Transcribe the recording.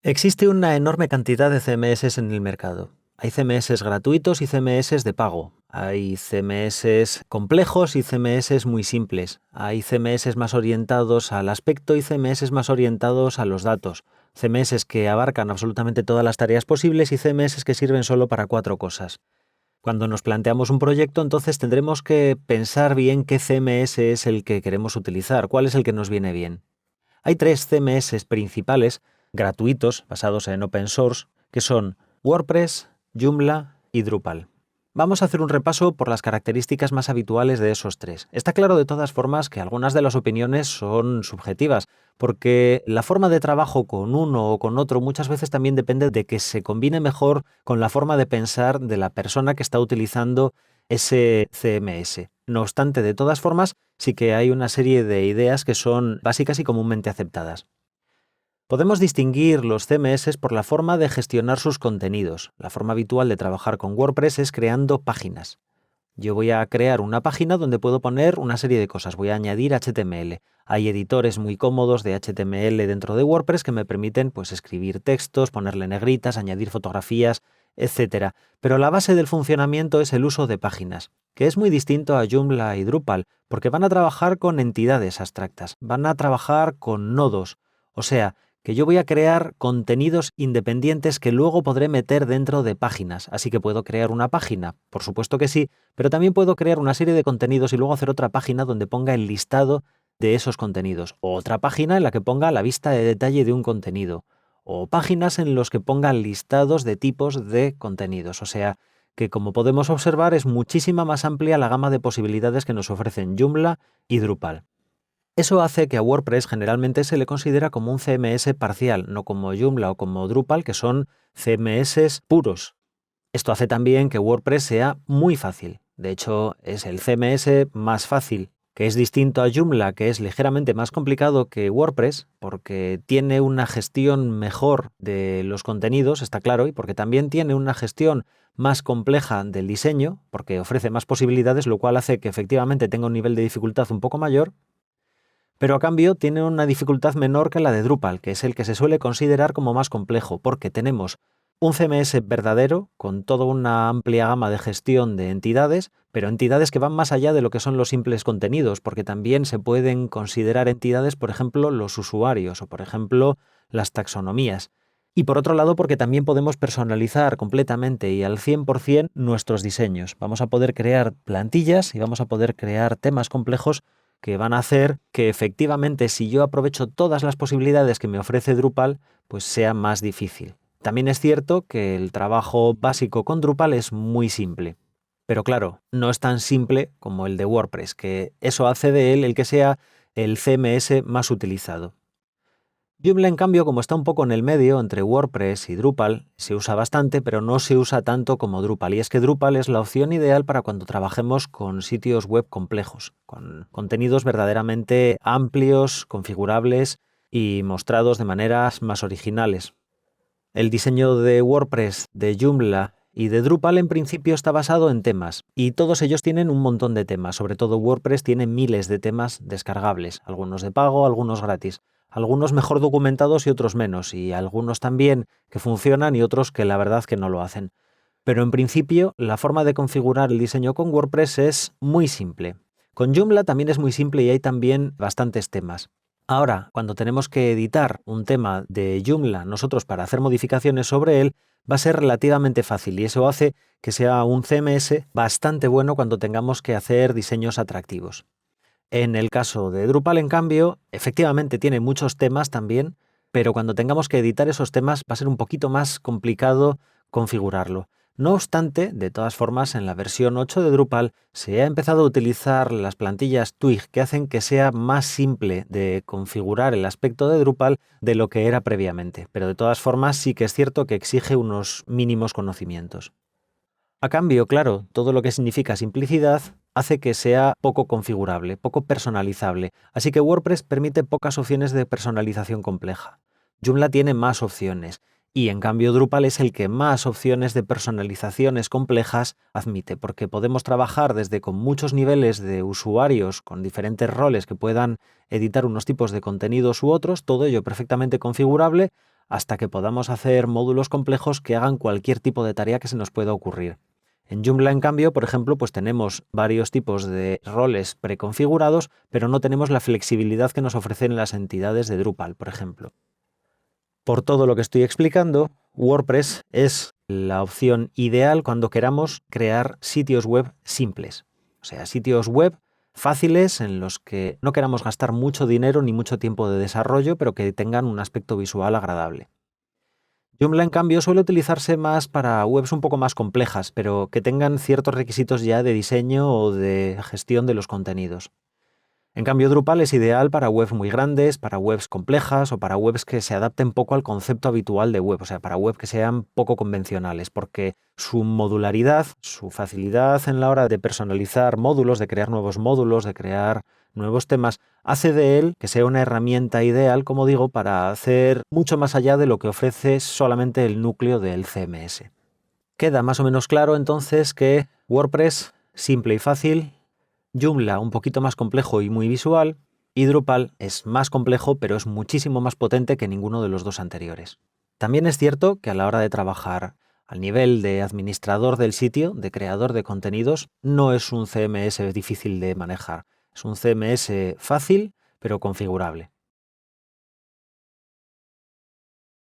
Existe una enorme cantidad de CMS en el mercado. Hay CMS gratuitos y CMS de pago. Hay CMS complejos y CMS muy simples. Hay CMS más orientados al aspecto y CMS más orientados a los datos. CMS que abarcan absolutamente todas las tareas posibles y CMS que sirven solo para 4 cosas. Cuando nos planteamos un proyecto, entonces tendremos que pensar bien qué CMS es el que queremos utilizar, cuál es el que nos viene bien. Hay 3 CMS principales gratuitos basados en open source que son WordPress, Joomla y Drupal. Vamos a hacer un repaso por las características más habituales de esos 3. Está claro de todas formas que algunas de las opiniones son subjetivas, porque la forma de trabajo con uno o con otro muchas veces también depende de que se combine mejor con la forma de pensar de la persona que está utilizando ese CMS. No obstante, de todas formas, sí que hay una serie de ideas que son básicas y comúnmente aceptadas. Podemos distinguir los CMS por la forma de gestionar sus contenidos. La forma habitual de trabajar con WordPress es creando páginas. Yo voy a crear una página donde puedo poner una serie de cosas. Voy a añadir HTML. Hay editores muy cómodos de HTML dentro de WordPress que me permiten escribir textos, ponerle negritas, añadir fotografías, etc. Pero la base del funcionamiento es el uso de páginas, que es muy distinto a Joomla y Drupal, porque van a trabajar con entidades abstractas, van a trabajar con nodos. O sea, que yo voy a crear contenidos independientes que luego podré meter dentro de páginas. Así que puedo crear una página, por supuesto que sí, pero también puedo crear una serie de contenidos y luego hacer otra página donde ponga el listado de esos contenidos, o otra página en la que ponga la vista de detalle de un contenido, o páginas en los que ponga listados de tipos de contenidos. O sea, que como podemos observar es muchísima más amplia la gama de posibilidades que nos ofrecen Joomla y Drupal. Eso hace que a WordPress generalmente se le considera como un CMS parcial, no como Joomla o como Drupal, que son CMS puros. Esto hace también que WordPress sea muy fácil. De hecho, es el CMS más fácil, que es distinto a Joomla, que es ligeramente más complicado que WordPress, porque tiene una gestión mejor de los contenidos, está claro, y porque también tiene una gestión más compleja del diseño, porque ofrece más posibilidades, lo cual hace que efectivamente tenga un nivel de dificultad un poco mayor, pero a cambio tiene una dificultad menor que la de Drupal, que es el que se suele considerar como más complejo, porque tenemos un CMS verdadero, con toda una amplia gama de gestión de entidades, pero entidades que van más allá de lo que son los simples contenidos, porque también se pueden considerar entidades, por ejemplo, los usuarios o, por ejemplo, las taxonomías. Y por otro lado, porque también podemos personalizar completamente y al 100% nuestros diseños. Vamos a poder crear plantillas y vamos a poder crear temas complejos que van a hacer que efectivamente, si yo aprovecho todas las posibilidades que me ofrece Drupal, pues sea más difícil. También es cierto que el trabajo básico con Drupal es muy simple. Pero claro, no es tan simple como el de WordPress, que eso hace de él el que sea el CMS más utilizado. Joomla, en cambio, como está un poco en el medio entre WordPress y Drupal, se usa bastante, pero no se usa tanto como Drupal. Y es que Drupal es la opción ideal para cuando trabajemos con sitios web complejos, con contenidos verdaderamente amplios, configurables y mostrados de maneras más originales. El diseño de WordPress, de Joomla y de Drupal en principio está basado en temas, y todos ellos tienen un montón de temas. Sobre todo WordPress tiene miles de temas descargables, algunos de pago, algunos gratis, algunos mejor documentados y otros menos, y algunos también que funcionan y otros que la verdad que no lo hacen. Pero en principio, la forma de configurar el diseño con WordPress es muy simple. Con Joomla también es muy simple y hay también bastantes temas. Ahora, cuando tenemos que editar un tema de Joomla nosotros para hacer modificaciones sobre él, va a ser relativamente fácil y eso hace que sea un CMS bastante bueno cuando tengamos que hacer diseños atractivos. En el caso de Drupal, en cambio, efectivamente tiene muchos temas también, pero cuando tengamos que editar esos temas va a ser un poquito más complicado configurarlo. No obstante, de todas formas, en la versión 8 de Drupal se ha empezado a utilizar las plantillas Twig que hacen que sea más simple de configurar el aspecto de Drupal de lo que era previamente, pero de todas formas sí que es cierto que exige unos mínimos conocimientos. A cambio, claro, todo lo que significa simplicidad hace que sea poco configurable, poco personalizable, así que WordPress permite pocas opciones de personalización compleja. Joomla tiene más opciones, y en cambio Drupal es el que más opciones de personalizaciones complejas admite, porque podemos trabajar desde con muchos niveles de usuarios, con diferentes roles que puedan editar unos tipos de contenidos u otros, todo ello perfectamente configurable, hasta que podamos hacer módulos complejos que hagan cualquier tipo de tarea que se nos pueda ocurrir. En Joomla, en cambio, por ejemplo, pues tenemos varios tipos de roles preconfigurados, pero no tenemos la flexibilidad que nos ofrecen las entidades de Drupal, por ejemplo. Por todo lo que estoy explicando, WordPress es la opción ideal cuando queramos crear sitios web simples. O sea, sitios web fáciles en los que no queramos gastar mucho dinero ni mucho tiempo de desarrollo, pero que tengan un aspecto visual agradable. Joomla, en cambio, suele utilizarse más para webs un poco más complejas, pero que tengan ciertos requisitos ya de diseño o de gestión de los contenidos. En cambio, Drupal es ideal para webs muy grandes, para webs complejas o para webs que se adapten poco al concepto habitual de web, o sea, para webs que sean poco convencionales, porque su modularidad, su facilidad en la hora de personalizar módulos, de crear nuevos módulos, de crear nuevos temas, hace de él que sea una herramienta ideal, como digo, para hacer mucho más allá de lo que ofrece solamente el núcleo del CMS. Queda más o menos claro entonces que WordPress, simple y fácil, Joomla un poquito más complejo y muy visual, y Drupal es más complejo pero es muchísimo más potente que ninguno de los dos anteriores. También es cierto que a la hora de trabajar al nivel de administrador del sitio, de creador de contenidos, no es un CMS difícil de manejar. Es un CMS fácil pero configurable.